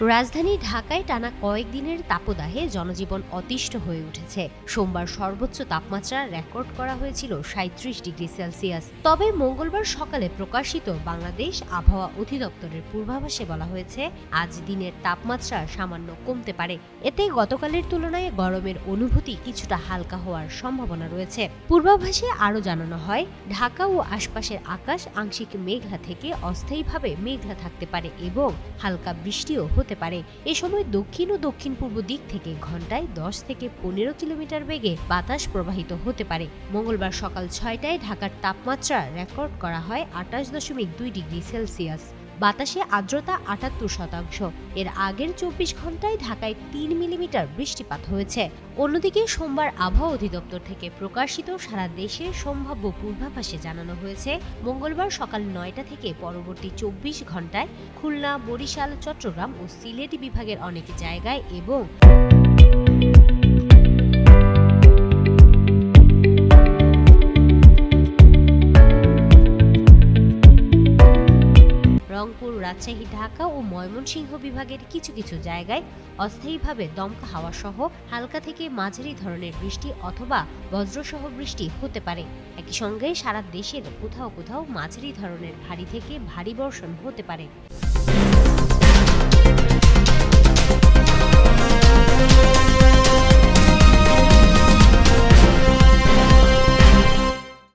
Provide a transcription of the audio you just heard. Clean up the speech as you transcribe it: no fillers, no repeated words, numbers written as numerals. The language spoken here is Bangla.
রাজধানী ঢাকায় টানা কয়েকদিনের তাপদাহে জনজীবন অতিষ্ঠ হয়ে উঠেছে। সোমবার সর্বোচ্চ তাপমাত্রা রেকর্ড করা হয়েছিল ৩৭ ডিগ্রি সেলসিয়াস। তবে মঙ্গলবার সকালে প্রকাশিত বাংলাদেশ আবহাওয়া অধিদপ্তরের পূর্বাভাসে বলা হয়েছে, আজ দিনের তাপমাত্রা সামান্য কমতে পারে। এতে গতকালের তুলনায় গরমের অনুভূতি কিছুটা হালকা হওয়ার সম্ভাবনা রয়েছে। পূর্বাভাসে আরও জানানো হয়, ঢাকা ও আশপাশের আকাশ আংশিক মেঘলা থেকে অস্থায়ীভাবে মেঘলা থাকতে পারে এবং হালকা বৃষ্টিও হতে পারে। এ সময় দক্ষিণ ও দক্ষিণ পূর্ব দিক থেকে ঘন্টায় 10 থেকে 15 কিলোমিটার বেগে বাতাস প্রবাহিত হতে পারে। মঙ্গলবার সকাল 6টায় ঢাকার তাপমাত্রা রেকর্ড করা হয় 28.2 ডিগ্রি সেলসিয়াস। বাতাসে আর্দ্রতা 78%। এর আগের 24 ঘন্টায় ঢাকায় 3 মিলিমিটার বৃষ্টিপাত হয়েছে। অন্যদিকে সোমবার আবহাওয়া অধিদপ্তর থেকে প্রকাশিত সারা দেশের সম্ভাব্য পূর্বাভাসে জানানো হয়েছে, মঙ্গলবার সকাল 9টা থেকে পরবর্তী 24 ঘন্টায় খুলনা, বরিশাল, চট্টগ্রাম ও সিলেট বিভাগের অনেক জায়গায় এবং রংপুর, রাজশাহী, ঢাকা ও ময়মনসিংহ বিভাগের কিছু কিছু জায়গায় অস্থায়ীভাবে দমকা হাওয়া সহ হালকা থেকে মাঝারি ধরনের বৃষ্টি অথবা বজ্রসহ বৃষ্টি হতে পারে। একই সঙ্গে সারা দেশের কোথাও কোথাও মাঝারি ধরনের ভারী থেকে ভারী বর্ষণ হতে পারে।